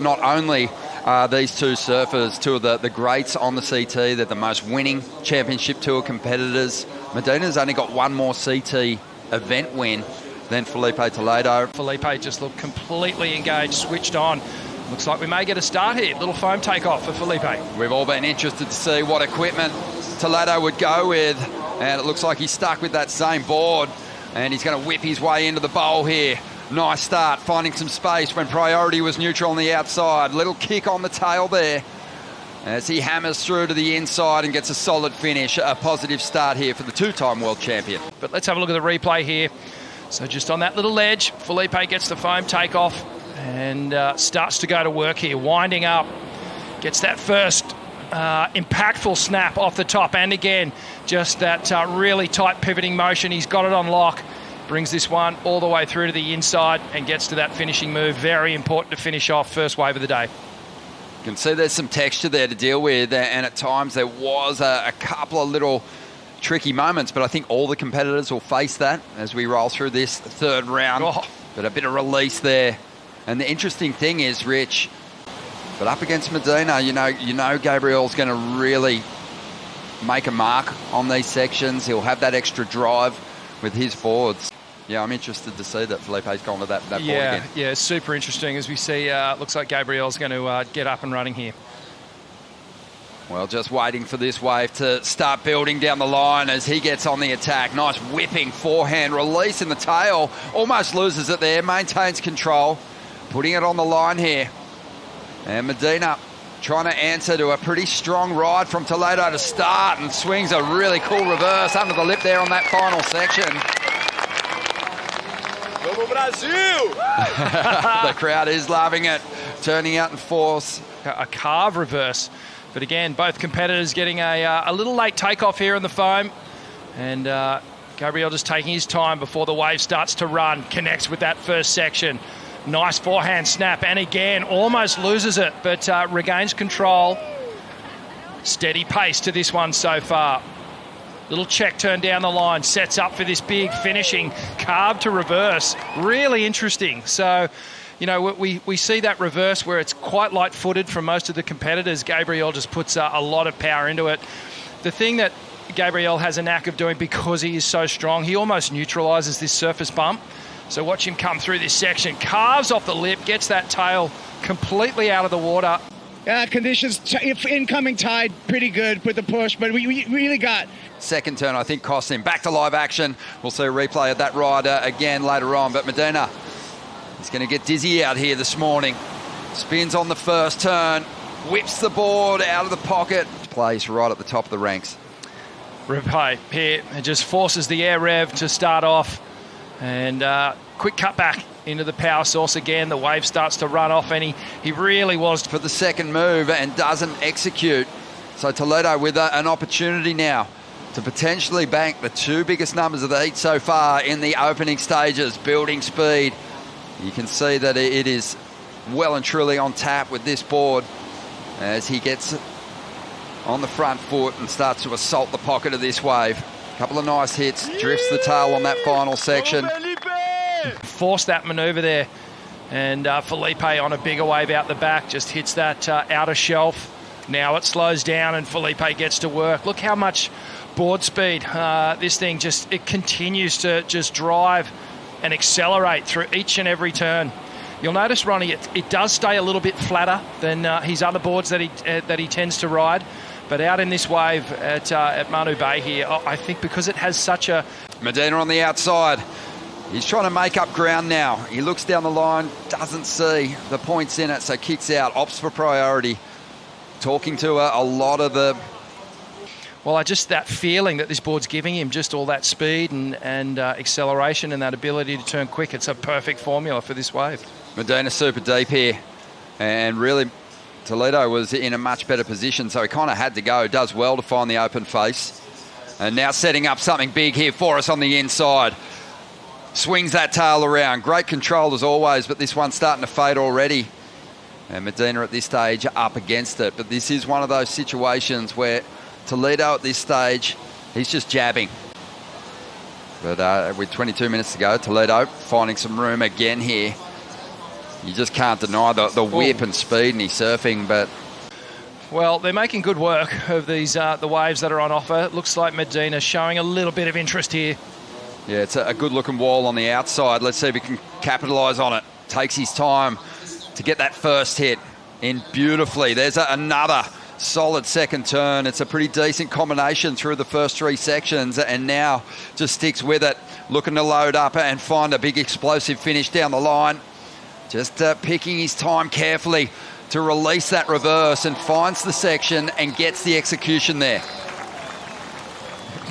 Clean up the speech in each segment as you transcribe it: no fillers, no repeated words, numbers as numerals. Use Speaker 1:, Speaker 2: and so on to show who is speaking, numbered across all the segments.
Speaker 1: not only are these two surfers two of the greats on the CT, they're the most winning championship tour competitors. Medina's only got one more CT event win than Filipe Toledo.
Speaker 2: Filipe just looked completely engaged, switched on. Looks like we may get a start here. Little foam takeoff for Filipe.
Speaker 1: We've all been interested to see what equipment Toledo would go with, and it looks like he's stuck with that same board, and he's going to whip his way into the bowl here. Nice start, finding some space when priority was neutral on the outside. Little kick on the tail there as he hammers through to the inside and gets a solid finish. A positive start here for the two-time world champion.
Speaker 2: But let's have a look at the replay here. So just on that little ledge, Filipe gets the foam takeoff and starts to go to work here, winding up. Gets that first impactful snap off the top, and again, just that really tight pivoting motion. He's got it on lock. Brings this one all the way through to the inside and gets to that finishing move. Very important to finish off first wave of the day.
Speaker 1: You can see there's some texture there to deal with, and at times there was a couple of little tricky moments, but I think all the competitors will face that as we roll through this third round. But a bit of release there. And the interesting thing is, Rich, but up against Medina, you know Gabriel's going to really make a mark on these sections. He'll have that extra drive with his boards. Yeah, I'm interested to see that Filipe's gone to that board again.
Speaker 2: Yeah, super interesting as we see. Looks like Gabriel's going to get up and running here.
Speaker 1: Well, just waiting for this wave to start building down the line as he gets on the attack. Nice whipping forehand release in the tail. Almost loses it there, maintains control. Putting it on the line here. And Medina trying to answer to a pretty strong ride from Toledo to start, and swings a really cool reverse under the lip there on that final section.
Speaker 3: Vamos Brasil!
Speaker 1: The crowd is loving it, turning out in force.
Speaker 2: A carve reverse. But again, both competitors getting a little late takeoff here in the foam. And Gabriel just taking his time before the wave starts to run. Connects with that first section. Nice forehand snap, and again, almost loses it, but regains control. Steady pace to this one so far. Little check turn down the line, sets up for this big finishing carve to reverse. Really interesting. So, you know, we see that reverse where it's quite light-footed from most of the competitors. Gabriel just puts a lot of power into it. The thing that Gabriel has a knack of doing, because he is so strong, he almost neutralises this surface bump. So watch him come through this section, carves off the lip, gets that tail completely out of the water.
Speaker 4: Conditions, incoming tide, pretty good with the push, but we really got.
Speaker 1: Second turn, I think, cost him. Back to live action. We'll see a replay of that ride again later on. But Medina is going to get dizzy out here this morning. Spins on the first turn, whips the board out of the pocket. Plays right at the top of the ranks.
Speaker 2: Replay here, it just forces the air rev to start off. And quick cut back into the power source again. The wave starts to run off, and he really was
Speaker 1: for the second move and doesn't execute. So Toledo with an opportunity now to potentially bank the two biggest numbers of the heat so far in the opening stages, building speed. You can see that it is well and truly on tap with this board as he gets on the front foot and starts to assault the pocket of this wave. Couple of nice hits, drifts the tail on that final section.
Speaker 2: Force that manoeuvre there, and Filipe on a bigger wave out the back just hits that outer shelf. Now it slows down and Filipe gets to work. Look how much board speed this thing it continues to just drive and accelerate through each and every turn. You'll notice, Ronnie, it does stay a little bit flatter than his other boards that he tends to ride. But out in this wave at Manu Bay here, I think because it has such a...
Speaker 1: Medina on the outside. He's trying to make up ground now. He looks down the line, doesn't see the points in it, so kicks out, opts for priority. Talking to a lot of the...
Speaker 2: Well, that feeling that this board's giving him, just all that speed and acceleration and that ability to turn quick, it's a perfect formula for this wave.
Speaker 1: Medina super deep here, and really... Toledo was in a much better position, so he kind of had to go. Does well to find the open face. And now setting up something big here for us on the inside. Swings that tail around. Great control as always, but this one's starting to fade already. And Medina at this stage up against it. But this is one of those situations where Toledo at this stage, he's just jabbing. But with 22 minutes to go, Toledo finding some room again here. You just can't deny the whip and speed and his surfing, but...
Speaker 2: Well, they're making good work of these the waves that are on offer. It looks like Medina showing a little bit of interest here.
Speaker 1: Yeah, it's a good-looking wall on the outside. Let's see if he can capitalise on it. Takes his time to get that first hit in beautifully. There's another solid second turn. It's a pretty decent combination through the first 3 sections, and now just sticks with it, looking to load up and find a big explosive finish down the line. Just picking his time carefully to release that reverse, and finds the section and gets the execution there.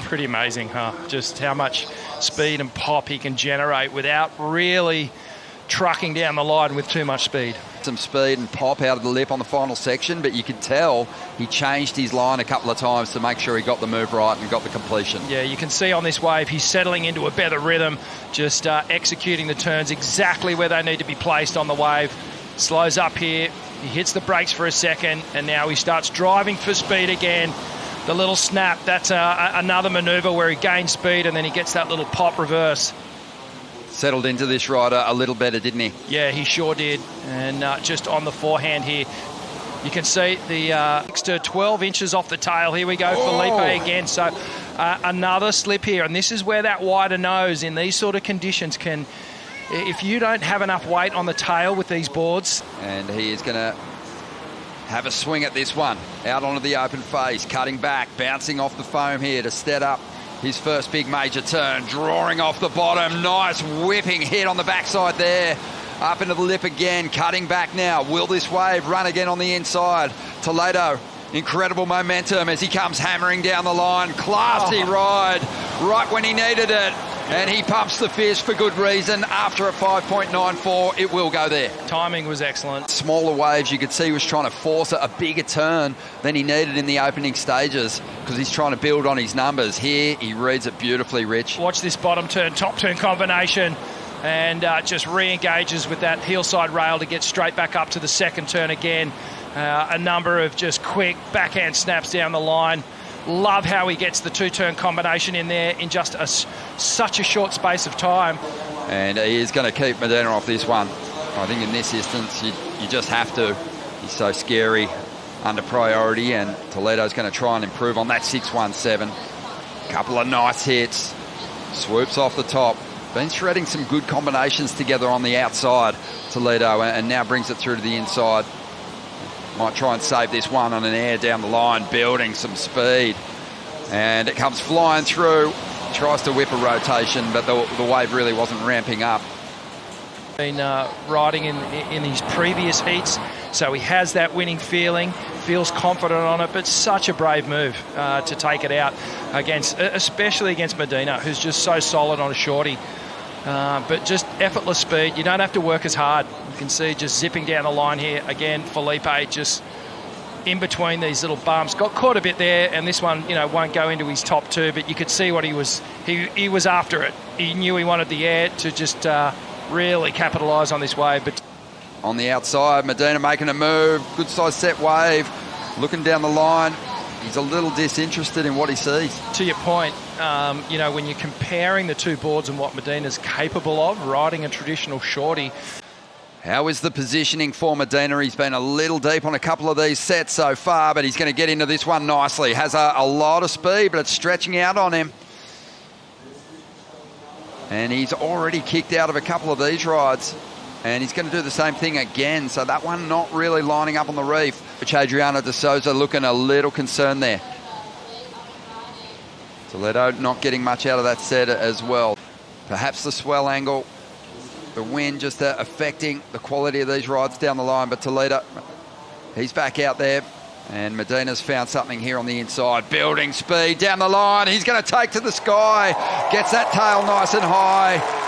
Speaker 2: Pretty amazing, huh? Just how much speed and pop he can generate without really trucking down the line with too much speed.
Speaker 1: Some speed and pop out of the lip on the final section, but you could tell he changed his line a couple of times to make sure he got the move right and got the completion.
Speaker 2: Yeah, you can see on this wave he's settling into a better rhythm, just executing the turns exactly where they need to be placed on the wave. Slows up here, he hits the brakes for a second, and now he starts driving for speed again. The little snap, that's another manoeuvre where he gains speed and then he gets that little pop reverse.
Speaker 1: Settled into this rider a little better, didn't he?
Speaker 2: Yeah, he sure did. And just on the forehand here, you can see the 6 to 12 inches off the tail. Here we go, Filipe again. So another slip here. And this is where that wider nose in these sort of conditions can, if you don't have enough weight on the tail with these boards.
Speaker 1: And he is going to have a swing at this one. Out onto the open face, cutting back, bouncing off the foam here to set up his first big major turn, drawing off the bottom. Nice whipping hit on the backside there. Up into the lip again, cutting back now. Will this wave run again on the inside? Toledo, incredible momentum as he comes hammering down the line. Classy ride, right when he needed it. And he pumps the fist for good reason. After a 5.94, it will go there.
Speaker 2: Timing was excellent.
Speaker 1: Smaller waves, you could see he was trying to force a bigger turn than he needed in the opening stages because he's trying to build on his numbers. Here, he reads it beautifully, Rich.
Speaker 2: Watch this bottom turn, top turn combination, and just re-engages with that heel side rail to get straight back up to the second turn again. A number of just quick backhand snaps down the line. Love how he gets the 2-turn combination in there in just such a short space of time.
Speaker 1: And he is going to keep Medina off this one. I think in this instance, you just have to. He's so scary under priority, and Toledo's going to try and improve on that 6-1-7. Couple of nice hits. Swoops off the top. Been shredding some good combinations together on the outside, Toledo, and now brings it through to the inside. Might try and save this one on an air down the line, building some speed. And it comes flying through. Tries to whip a rotation, but the wave really wasn't ramping up.
Speaker 2: Been riding in his previous heats, so he has that winning feeling, feels confident on it, but such a brave move to take it out especially against Medina, who's just so solid on a shorty. But just effortless speed. You don't have to work as hard. You can see just zipping down the line here. Again, Filipe just in between these little bumps. Got caught a bit there, and this one, won't go into his top 2, but you could see what he was after it. He knew he wanted the air to just really capitalise on this wave. But
Speaker 1: on the outside, Medina making a move. Good size set wave. Looking down the line. He's a little disinterested in what he sees.
Speaker 2: To your point, when you're comparing the two boards and what Medina's capable of, riding a traditional shorty.
Speaker 1: How is the positioning for Medina? He's been a little deep on a couple of these sets so far, but he's going to get into this one nicely. Has a lot of speed, but it's stretching out on him. And he's already kicked out of a couple of these rides. And he's going to do the same thing again. So that one not really lining up on the reef. Which Adriano de Souza looking a little concerned there. Toledo not getting much out of that set as well. Perhaps the swell angle, the wind just affecting the quality of these rides down the line. But Toledo, he's back out there. And Medina's found something here on the inside. Building speed down the line. He's going to take to the sky. Gets that tail nice and high.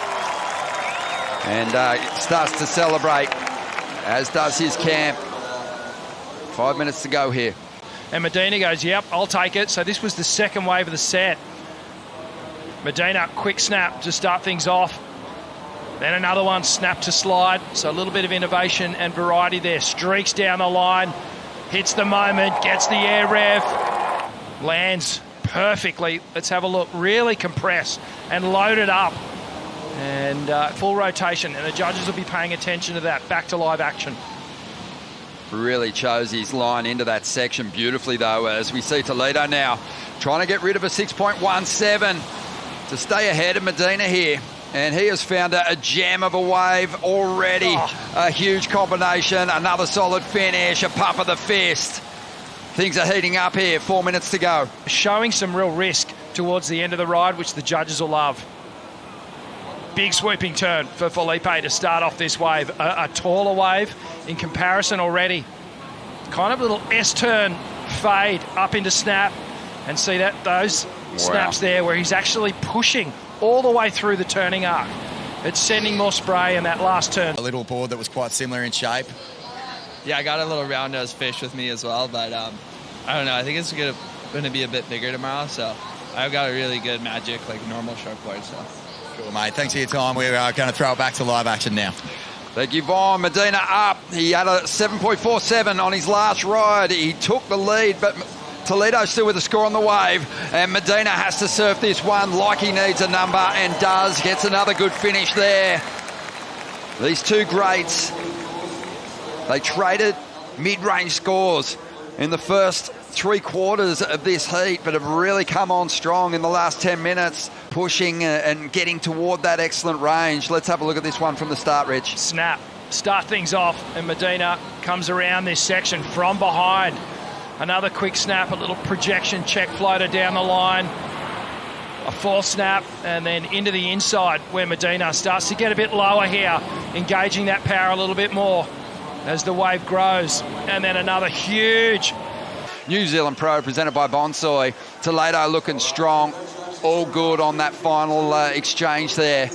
Speaker 1: And starts to celebrate, as does his camp. 5 minutes to go here.
Speaker 2: And Medina goes, yep, I'll take it. So this was the second wave of the set. Medina, quick snap to start things off. Then another one, snap to slide. So a little bit of innovation and variety there. Streaks down the line, hits the moment, gets the air rev, lands perfectly. Let's have a look. Really compress and load it up. And full rotation, and the judges will be paying attention to that. Back to live action.
Speaker 1: Really chose his line into that section beautifully, though, as we see Toledo now trying to get rid of a 6.17 to stay ahead of Medina here. And he has found a gem of a wave already. A huge combination, another solid finish, a pump of the fist. Things are heating up here, 4 minutes to go.
Speaker 2: Showing some real risk towards the end of the ride, which the judges will love. Big swooping turn for Filipe to start off this wave. A taller wave in comparison already. Kind of a little S-turn fade up into snap. And see that those snaps there where he's actually pushing all the way through the turning arc. It's sending more spray in that last turn.
Speaker 5: A little board that was quite similar in shape.
Speaker 6: Yeah, I got a little round-nosed fish with me as well, but I don't know. I think it's going to be a bit bigger tomorrow, so I've got a really good magic, like normal shark board. So.
Speaker 5: Cool, mate. Thanks for your time. We're going to throw it back to live action now.
Speaker 1: Thank you, Vaughn. Medina up. He had a 7.47 on his last ride. He took the lead, but Toledo still with a score on the wave, and Medina has to surf this one like he needs a number, and does. Gets another good finish there. These two greats, they traded mid-range scores in the first 3 quarters of this heat, but have really come on strong in the last 10 minutes, pushing and getting toward that excellent range. Let's have a look at this one from the start, Rich.
Speaker 2: Snap. Start things off, and Medina comes around this section from behind. Another quick snap, a little projection check floater down the line. A 4 snap, and then into the inside where Medina starts to get a bit lower here, engaging that power a little bit more as the wave grows. And then another huge
Speaker 1: New Zealand Pro presented by Bonsoy. Toledo looking strong. All good on that final exchange there.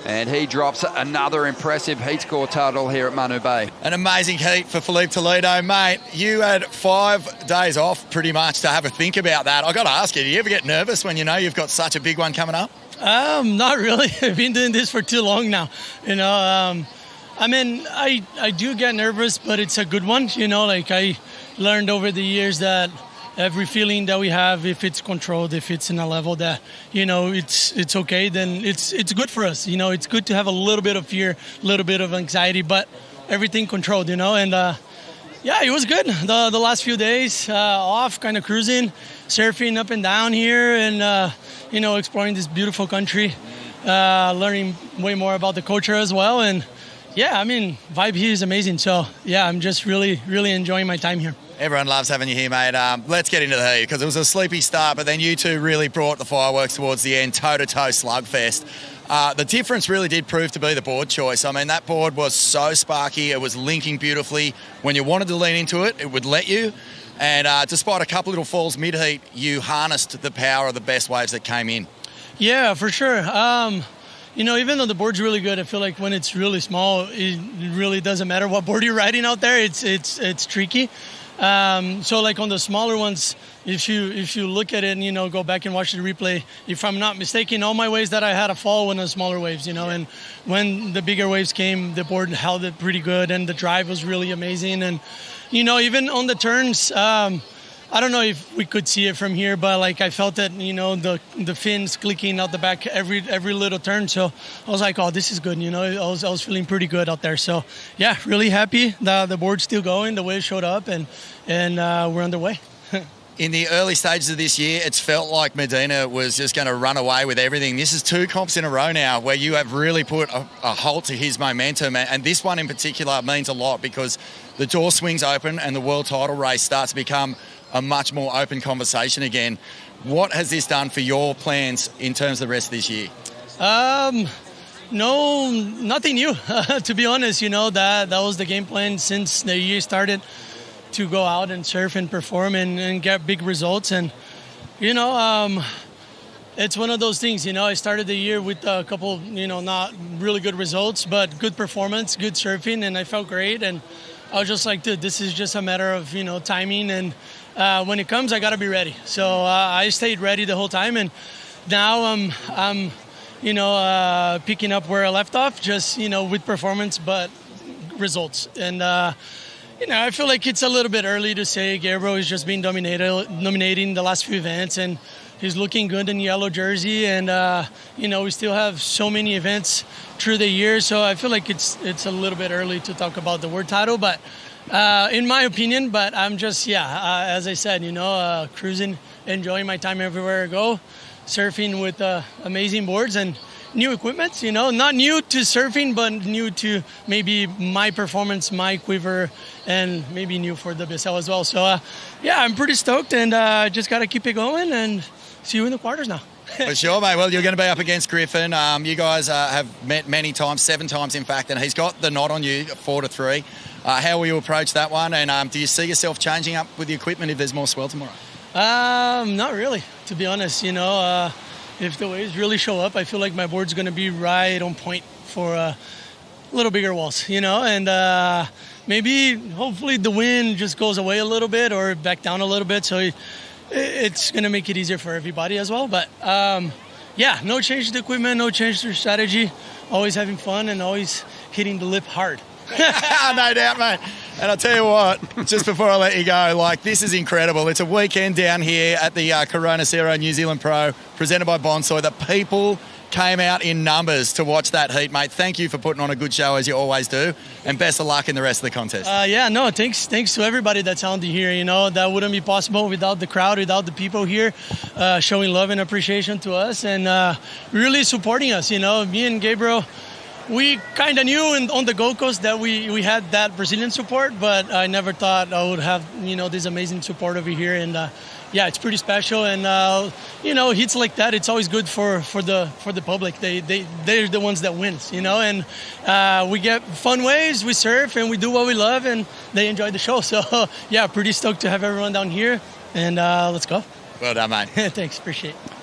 Speaker 1: And he drops another impressive heat score total here at Manu Bay.
Speaker 5: An amazing heat for Filipe Toledo, mate. You had 5 days off pretty much to have a think about that. I got to ask you, do you ever get nervous when you know you've got such a big one coming up?
Speaker 7: Not really. I've been doing this for too long now. You know, I mean, I do get nervous, but it's a good one. You know, like I learned over the years that every feeling that we have, if it's controlled, if it's in a level that, you know, it's okay, then it's good for us. You know, it's good to have a little bit of fear, a little bit of anxiety, but everything controlled, you know. And, yeah, it was good. The last few days off, kind of cruising, surfing up and down here and, you know, exploring this beautiful country, learning way more about the culture as well. And, yeah, I mean, vibe here is amazing. So, yeah, I'm just really, really enjoying my time here.
Speaker 5: Everyone loves having you here, mate. Let's get into the heat because it was a sleepy start, but then you two really brought the fireworks towards the end, toe-to-toe slugfest. The difference really did prove to be the board choice. I mean, that board was so sparky. It was linking beautifully. When you wanted to lean into it, it would let you. And despite a couple little falls mid-heat, you harnessed the power of the best waves that came in. Yeah, for sure. You know, even though the board's really good, I feel like when it's really small, it really doesn't matter what board you're riding out there. It's tricky. So like on the smaller ones, if you look at it and, you know, go back and watch the replay, if I'm not mistaken, all my waves that I had a fall when the smaller waves, you know, and when the bigger waves came, the board held it pretty good and the drive was really amazing. And, you know, even on the turns, I don't know if we could see it from here, but like I felt that, you know, the fins clicking out the back every little turn. So I was like, oh, this is good. You know, I was feeling pretty good out there. So yeah, really happy. The board's still going. The wave showed up and we're underway. In the early stages of this year, it's felt like Medina was just going to run away with everything. This is 2 comps in a row now where you have really put a halt to his momentum. And this one in particular means a lot because the door swings open and the world title race starts to become a much more open conversation again. What has this done for your plans in terms of the rest of this year? No, nothing new. To be honest, you know, that was the game plan since the year started, to go out and surf and perform and get big results. And, you know, it's one of those things, you know, I started the year with a couple, you know, not really good results, but good performance, good surfing, and I felt great. And I was just like, dude, this is just a matter of, you know, timing. And when it comes, I got to be ready. So I stayed ready the whole time. And now I'm you know, picking up where I left off, just, you know, with performance, but results. And, you know, I feel like it's a little bit early to say Gabriel has just been dominating the last few events. And
Speaker 7: he's looking good in yellow jersey, and we still have so many events through the year. So I feel like it's a little bit early to talk about the world title, but in my opinion. But I'm just as I said, cruising, enjoying my time everywhere I go, surfing with amazing boards and new equipment, not new to surfing, but new to maybe my performance, my quiver, and maybe new for the WSL as well. So, I'm pretty stoked, and just got to keep it going and see you in the quarters now.
Speaker 5: For sure, mate. Well, you're going to be up against Griffin. You guys have met many times, 7 times, in fact, and he's got the nod on you, 4-3. How will you approach that one, and do you see yourself changing up with the equipment if there's more swell tomorrow?
Speaker 7: Not really, to be honest. If the waves really show up, I feel like my board's going to be right on point for a little bigger walls, and maybe hopefully the wind just goes away a little bit or back down a little bit. So it's going to make it easier for everybody as well. But no change to the equipment, no change to strategy. Always having fun and always hitting the lip hard.
Speaker 5: No doubt, mate. And I'll tell you what, just before I let you go, this is incredible. It's a weekend down here at the Corona Cero New Zealand Pro, presented by Bonsoy. The people came out in numbers to watch that heat, mate. Thank you for putting on a good show, as you always do, and best of luck in the rest of the contest.
Speaker 7: Thanks to everybody that's out here. That wouldn't be possible without the crowd, without the people here showing love and appreciation to us and really supporting us. Me and Gabriel, we kind of knew on the Gold Coast that we had that Brazilian support, but I never thought I would have, this amazing support over here. And it's pretty special. And, hits like that, it's always good for the public. They're the ones that wins, and we get fun waves, we surf, and we do what we love, and they enjoy the show. So, pretty stoked to have everyone down here. And let's go.
Speaker 5: Well done, mate.
Speaker 7: Thanks, appreciate it.